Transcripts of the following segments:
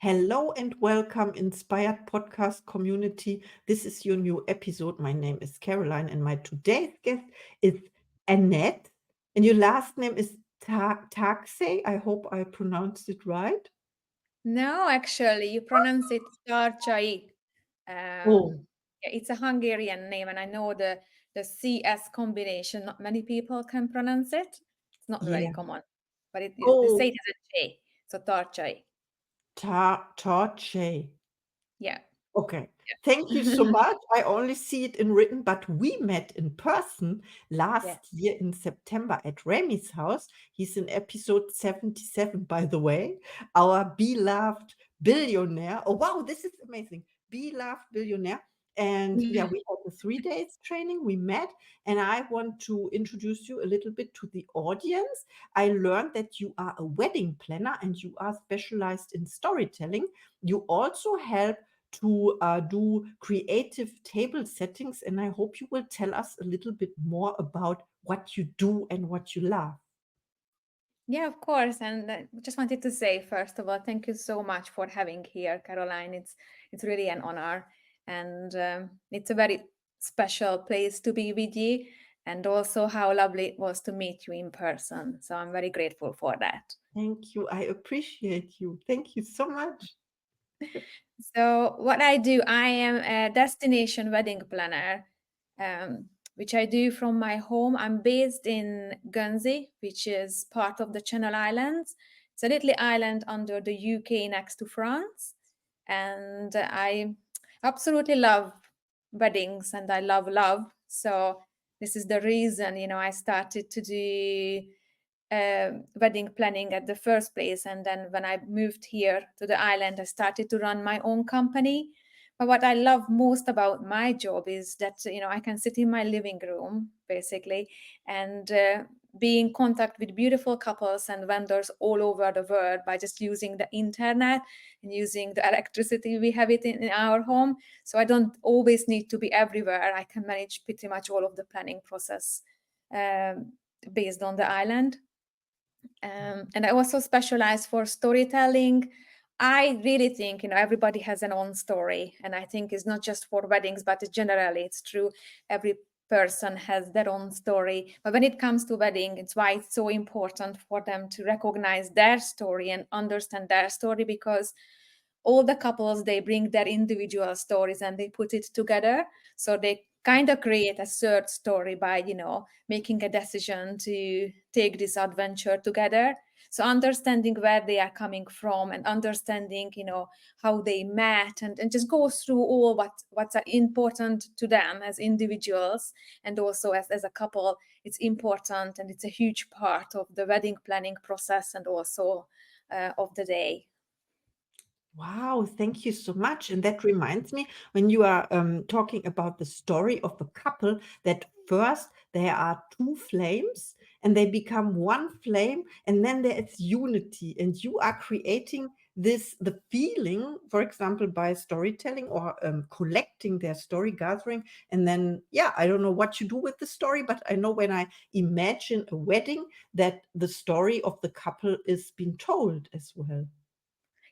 Hello and welcome, Inspired Podcast community. This is your new episode. My name is Caroline, and my today's guest is Anett. And your last name is Tarcsay. I hope I pronounced it right. No, actually, you pronounce it Tarcsay. Um, Oh, yeah, it's a Hungarian name, and I know the CS combination. Not many people can pronounce it. It's not very yeah. common, but they say Oh, it as a J, so Tarcsay. Tarcsay. Yeah, Okay. Thank you so yeah, much. I only see it in written, but we met in person yeah. last year in September at Remy's house. He's in episode 77, by the way, our beloved billionaire. Oh, wow, this is amazing. Beloved billionaire. And yeah, we had a 3 days training. We met, and I want to introduce you a little bit to the audience. I learned that you are a wedding planner and you are specialized in storytelling. You also help to do creative table settings. And I hope you will tell us a little bit more about what you do and what you love. Yeah, of course. And just wanted to say, first of all, thank you so much for having here, Caroline. It's really an honor, and it's a very special place to be with you, and also how lovely it was to meet you in person. So I'm very grateful for that. Thank you. I appreciate you. Thank you so much. So what I do, I am a destination wedding planner, which I do from my home. I'm based in Guernsey, which is part of the Channel Islands. It's a little island under the UK next to France, and I absolutely love weddings and I love love. So this is the reason, I started to do wedding planning at the first place. And then when I moved here to the island, I started to run my own company. But what I love most about my job is that, I can sit in my living room, basically, and be in contact with beautiful couples and vendors all over the world by just using the internet and using the electricity we have it in our home. So I don't always need to be everywhere. I can manage pretty much all of the planning process um, based on the island. And I also specialize for storytelling. I really think, everybody has an own story. And I think it's not just for weddings, but generally it's true. Every person has their own story. But when it comes to wedding, it's why it's so important for them to recognize their story and understand their story, because all the couples, they bring their individual stories and they put it together. So they kind of create a third story by, making a decision to take this adventure together. So understanding where they are coming from and understanding, how they met, and just go through all what's important to them as individuals, and also as a couple. It's important, and it's a huge part of the wedding planning process, and also of the day. Wow, thank you so much. And that reminds me, when you are talking about the story of a couple, that first there are two flames and they become one flame, and then there is unity. And you are creating the feeling, for example, by storytelling or collecting their story, gathering. And then, yeah, I don't know what you do with the story, but I know when I imagine a wedding, that the story of the couple is being told as well.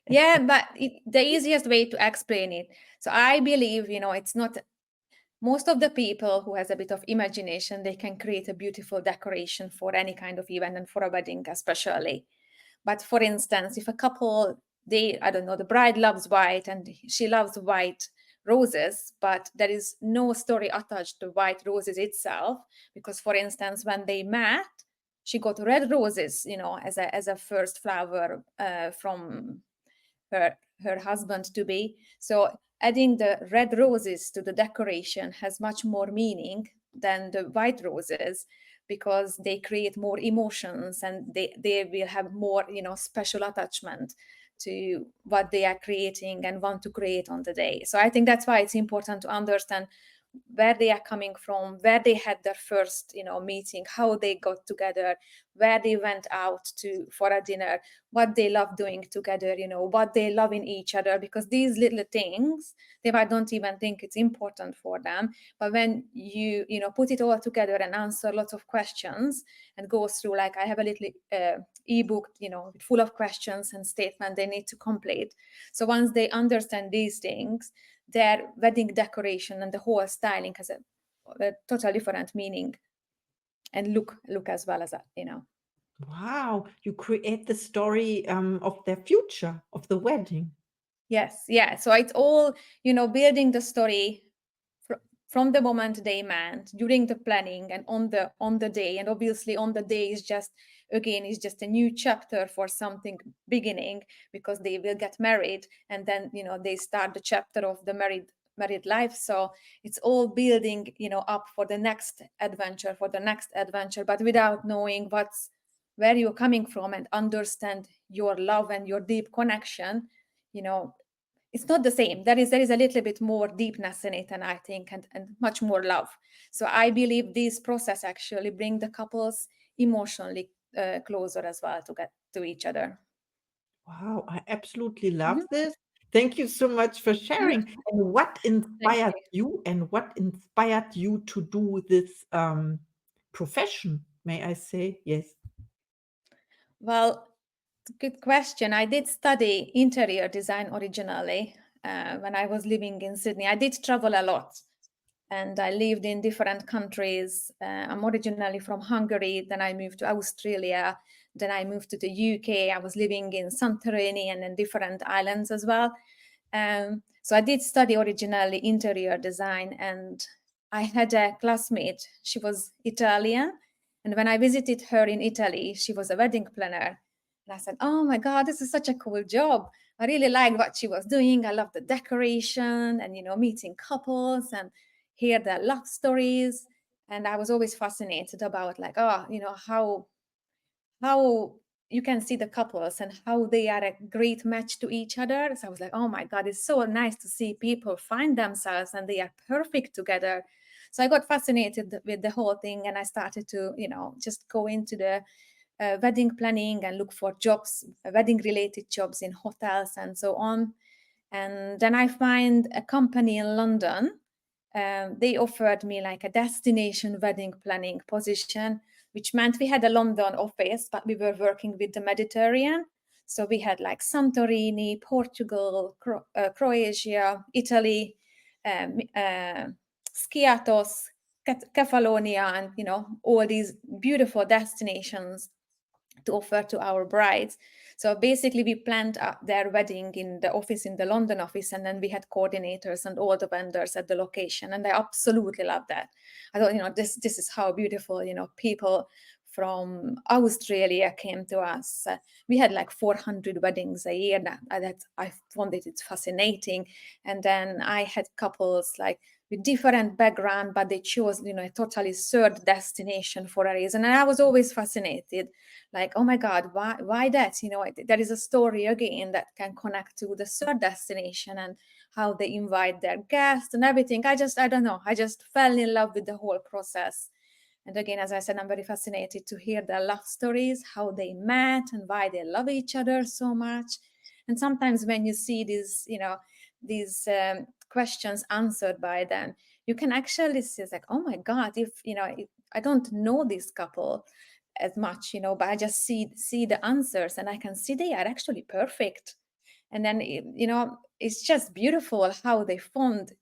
That's Yeah, but the easiest way to explain it. So I believe, it's not most of the people who has a bit of imagination, they can create a beautiful decoration for any kind of event and for a wedding especially. But for instance, if a couple, I don't know, the bride loves white and she loves white roses, but there is no story attached to white roses itself, because for instance, when they met, she got red roses, as a first flower from her husband to be. So adding the red roses to the decoration has much more meaning than the white roses, because they create more emotions and they will have more, special attachment to what they are creating and want to create on the day. So I think that's why it's important to understand where they are coming from, where they had their first, meeting, how they got together, where they went out to for a dinner, what they love doing together, what they love in each other, because these little things, they might don't even think it's important for them. But when you put it all together and answer lots of questions and go through, like I have a little ebook, full of questions and statements they need to complete. So once they understand these things, their wedding decoration and the whole styling has a totally different meaning and look as well as that. Wow, you create the story of their future, of the wedding. Yes, yeah. So it's all, building the story from the moment they met, during the planning, and on the day. And obviously on the day is just a new chapter for something beginning, because they will get married, and then they start the chapter of the married life. So it's all building up for the next adventure, but without knowing where you're coming from and understand your love and your deep connection. It's not the same. There is a little bit more deepness in it, and I think, and much more love. So I believe this process actually bring the couples emotionally closer as well to get to each other. Wow, I absolutely love Mhm. this. Thank you so much for sharing. And what Thank inspired you. you, and what inspired you to do this profession, may I say? Yes. Well, good question. I did study interior design originally when I was living in Sydney. I did travel a lot, and I lived in different countries. I'm originally from Hungary, then I moved to Australia, then I moved to the UK. I was living in Santorini and in different islands as well. So I did study originally interior design, and I had a classmate. She was Italian, and when I visited her in Italy, she was a wedding planner. And I said, "Oh my God, this is such a cool job. I really liked what she was doing. I love the decoration and meeting couples and hear their love stories." And I was always fascinated about, like, how you can see the couples and how they are a great match to each other. So I was like, oh my God, it's so nice to see people find themselves and they are perfect together. So I got fascinated with the whole thing, and I started to, just go into the wedding planning and look for jobs, wedding related jobs in hotels and so on. And then I find a company in London. They offered me like a destination wedding planning position, which meant we had a London office, but we were working with the Mediterranean. So we had like Santorini, Portugal, Croatia, Italy, Skiathos, Kefalonia, and all these beautiful destinations to offer to our brides. So basically, we planned their wedding in the office, in the London office, and then we had coordinators and all the vendors at the location. And I absolutely love that. I thought, this is how beautiful, people from Australia came to us. We had like 400 weddings a year. That I found it fascinating. And then I had couples like with different background, but they chose, a totally third destination for a reason. And I was always fascinated, like, oh my God, why that? There is a story again that can connect to the third destination and how they invite their guests and everything. I don't know. I just fell in love with the whole process. And again, as I said, I'm very fascinated to hear their love stories, how they met and why they love each other so much. And sometimes when you see these questions answered by them, you can actually see, like, oh my God, if I don't know this couple as much, but I just see the answers, and I can see they are actually perfect. And then it's just beautiful how they found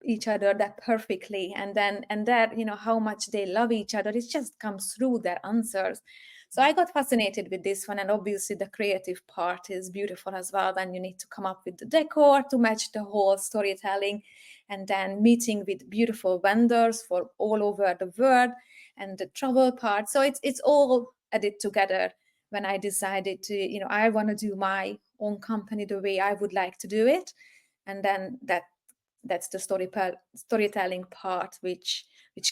each other that perfectly, and that how much they love each other. It just comes through their answers. So I got fascinated with this one, and obviously the creative part is beautiful as well, when you need to come up with the decor to match the whole storytelling, and then meeting with beautiful vendors for all over the world, and the travel part. So it's all added together when I decided to, I want to do my own company the way I would like to do it. And then that's the storytelling part, which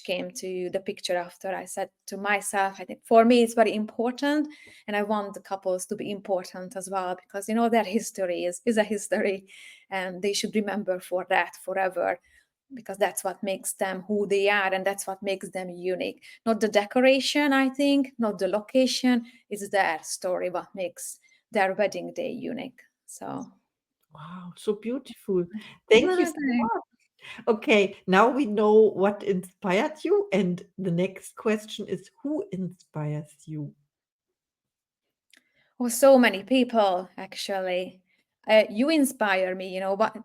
came to the picture after I said to myself, I think for me it's very important, and I want the couples to be important as well, because their history is a history, and they should remember for that forever. because that's what makes them who they are, and that's what makes them unique. Not the decoration, I think, not the location, it's their story what makes their wedding day unique. So Wow, so beautiful. Thank you so much. Okay, now we know what inspired you, and the next question is who inspires you? oh, so many people actually. You inspire me, what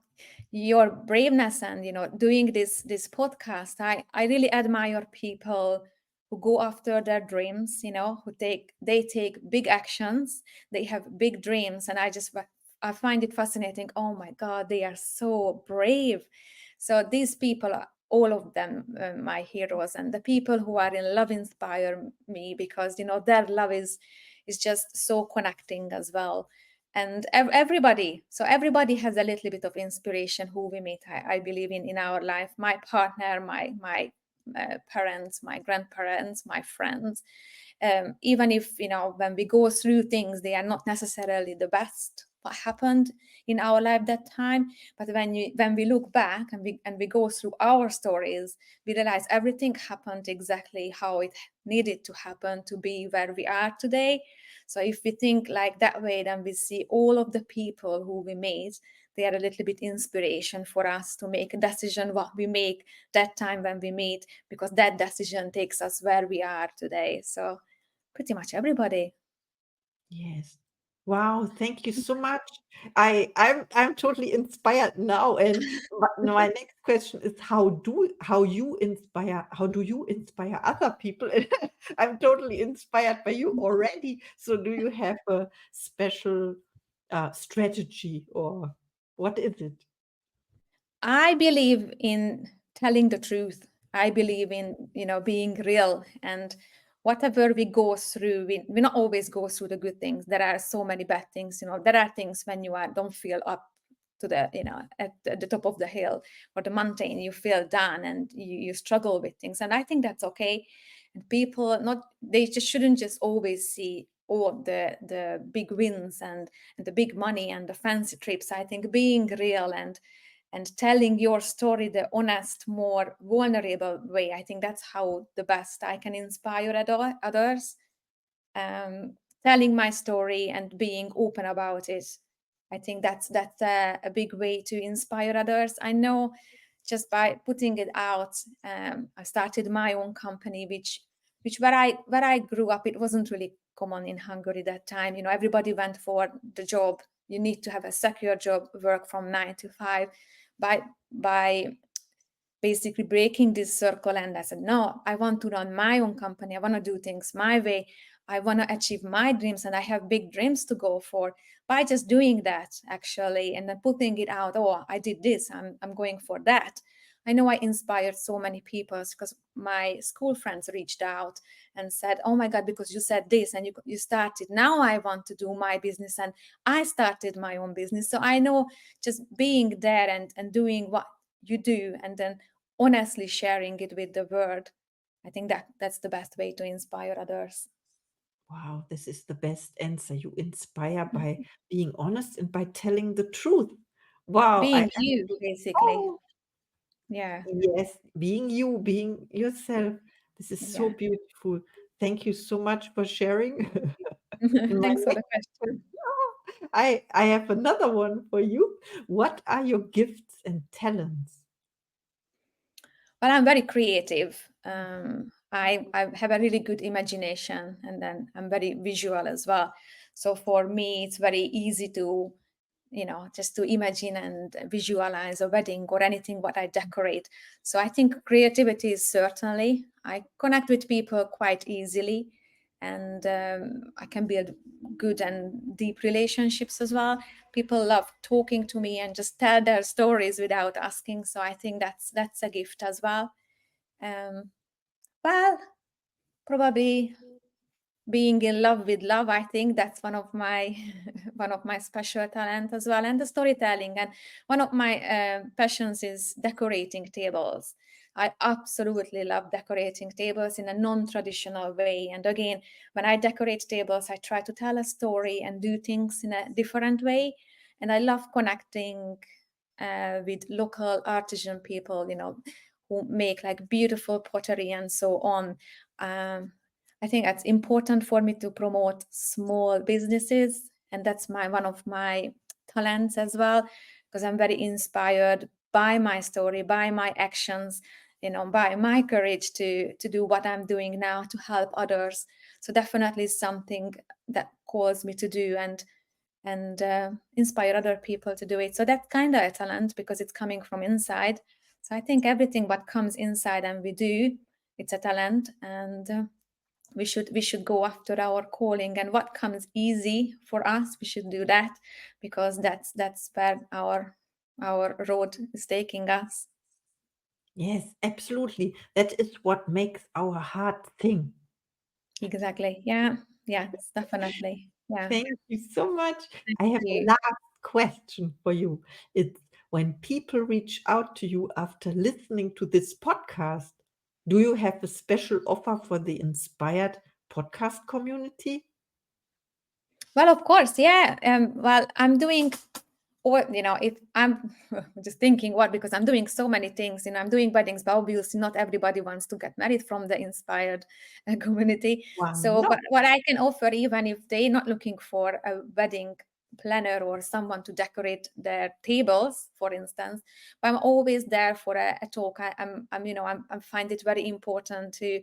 your braveness, and doing this podcast. I really admire people who go after their dreams, who take big actions. They have big dreams, and I find it fascinating. Oh my God, they are so brave. So these people are all of them my heroes, and the people who are in love inspire me, because their love is just so connecting as well. And everybody has a little bit of inspiration who we meet, I believe, in our life. My partner, my parents, my grandparents, my friends. Even if when we go through things, they are not necessarily the best what happened in our life that time, but when we look back, and we go through our stories, we realize everything happened exactly how it needed to happen to be where we are today. So if we think like that way, then we see all of the people who we meet, they are a little bit inspiration for us to make a decision what we make that time when we meet, because that decision takes us where we are today. So pretty much everybody. Yes. Wow, thank you so much. I'm totally inspired now. And my next question is how do you inspire other people? And I'm totally inspired by you already. So do you have a special strategy or what is it? I believe in telling the truth. I believe in, being real, and whatever we go through, we not always go through the good things. There are so many bad things, there are things when don't feel up to the, at the top of the hill or the mountain, you feel down, and you struggle with things. And I think that's okay. And people, not, they just shouldn't just always see all the big wins, and the big money and the fancy trips. I think being real, and telling your story the honest, more vulnerable way, I think that's how the best I can inspire others. Telling my story and being open about it, I think that's a big way to inspire others. I know, just by putting it out, I started my own company, which where I grew up, it wasn't really common in Hungary that time. Everybody went for the job. You need to have a secure job, work from 9 to 5. By basically breaking this circle, and I said, no, I want to run my own company. I want to do things my way. I want to achieve my dreams, and I have big dreams to go for. By just doing that, actually, and then putting it out, oh, I did this, I'm going for that. I know I inspired so many people, because my school friends reached out and said, oh my God, because you said this and you started, now I want to do my business, and I started my own business. So I know, just being there, and doing what you do, and then honestly sharing it with the world, I think that's the best way to inspire others. Wow, this is the best answer. You inspire by being honest and by telling the truth. Wow, Being I you, really, basically. oh, Yeah. yes, being you, being yourself. This is so Yeah. beautiful. Thank you so much for sharing. My Thanks for the next question. I have another one for you. What are your gifts and talents? Well, I'm very creative. I have a really good imagination, and then I'm very visual as well. So for me, it's very easy to, just to imagine and visualize a wedding or anything what I decorate. So I think creativity is, certainly, I connect with people quite easily, and I can build good and deep relationships as well. People love talking to me and just tell their stories without asking. So I think that's a gift as well. Um, well, probably being in love with love, I think that's one of my one of my special talent as well, and the storytelling. And one of my passions is decorating tables. I absolutely love decorating tables in a non-traditional way. And again, when I decorate tables, I try to tell a story and do things in a different way. And I love connecting with local artisan people, who make like beautiful pottery and so on. Um, I think that's important for me to promote small businesses, and that's my one of my talents as well, because I'm very inspired by my story, by my actions, by my courage to do what I'm doing now to help others. So definitely something that calls me to do, and inspire other people to do it. So that's kind of a talent because it's coming from inside. So I think everything what comes inside and we do, it's a talent, and we should go after our calling, and what comes easy for us, we should do that, because that's where our road is taking us. Yes, absolutely. That is what makes our heart sing. Exactly. Yeah. Yes, definitely. Yeah. Thank you so much. Thank I have a you. last question for you. It's when people reach out to you after listening to this podcast, do you have a special offer for the inspired podcast community? Well, of course, yeah. Well, I'm doing, or if I'm just thinking what, because I'm doing so many things. I'm doing weddings, but obviously not everybody wants to get married from the inspired community. Why So, not? but what I can offer, even if they're not looking for a wedding planner or someone to decorate their tables, for instance, but I'm always there for a talk. I find it very important to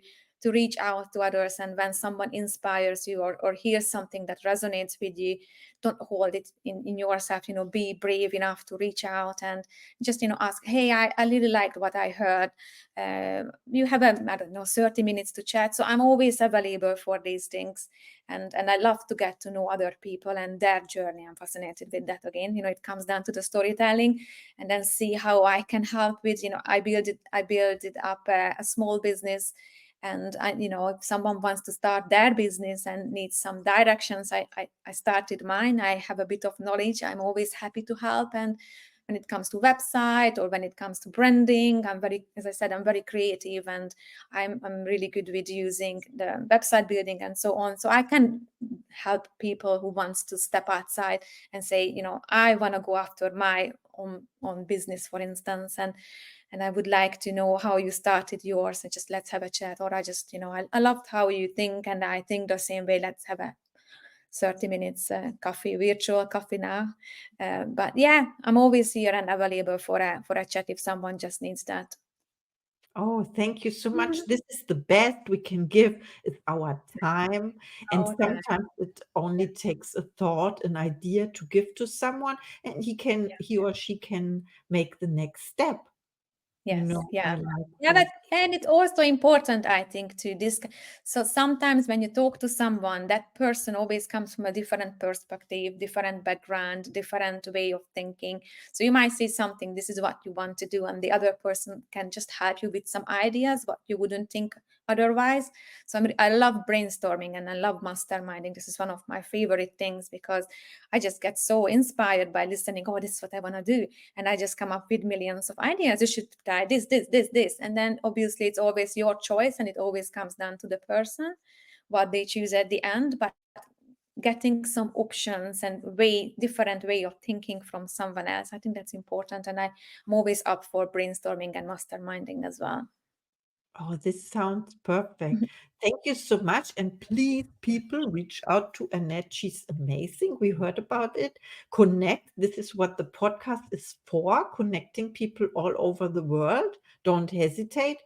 reach out to others, and when someone inspires you, or hears something that resonates with you, don't hold it in yourself. Be brave enough to reach out and just ask, hey, I really liked what I heard. You have I don't know, 30 minutes to chat. So I'm always available for these things, and I love to get to know other people and their journey. I'm fascinated with that. Again, it comes down to the storytelling, and then see how I can help with. I build it up a small business, and if someone wants to start their business and needs some directions, I started mine. I have a bit of knowledge. I'm always happy to help. And when it comes to website, or when it comes to branding, as I said, I'm very creative, and I'm really good with using the website building and so on. So I can help people who wants to step outside and say, I want to go after my own business, for instance, and I would like to know how you started yours, and just let's have a chat. Or I just, I loved how you think, and I think the same way. Let's have a 30 minutes coffee, virtual coffee now. But yeah, I'm always here and available for a chat if someone just needs that. Oh, thank you so much. Mhm. This is the best we can give is our time. And All time. sometimes it only takes a thought, an idea to give to someone, and he or she can make the next step. Yes, I yeah. like Yeah, this. and it's also important, I think, to this. So sometimes when you talk to someone, that person always comes from a different perspective, different background, different way of thinking. So you might say something, this is what you want to do, and the other person can just help you with some ideas, what you wouldn't think otherwise. So I love brainstorming, and I love masterminding. This is one of my favorite things, because I just get so inspired by listening. Oh, this is what I want to do, and I just come up with millions of ideas. You should try this, and then obviously it's always your choice, and it always comes down to the person what they choose at the end. But getting some options and different way of thinking from someone else, I think that's important, and I'm always up for brainstorming and masterminding as well. Oh, this sounds perfect. Thank you so much. And please, people, reach out to Anett. She's amazing. We heard about it. Connect. This is what the podcast is for, connecting people all over the world. Don't hesitate.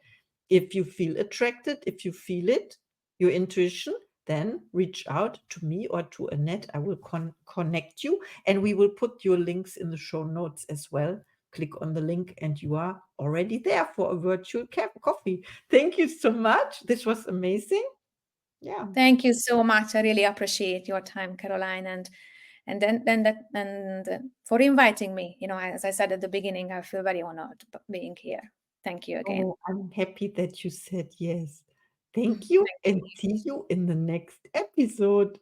If you feel attracted, if you feel it, your intuition, then reach out to me or to Anett. I will connect you, and we will put your links in the show notes as well. Click on the link, and you are already there for a virtual coffee. Thank you so much. This was amazing. Yeah. Thank you so much. I really appreciate your time, Caroline, and for inviting me. As I said at the beginning, I feel very honored being here. Thank you again. Oh, I'm happy that you said yes. Thank you, Thank and you. see you in the next episode.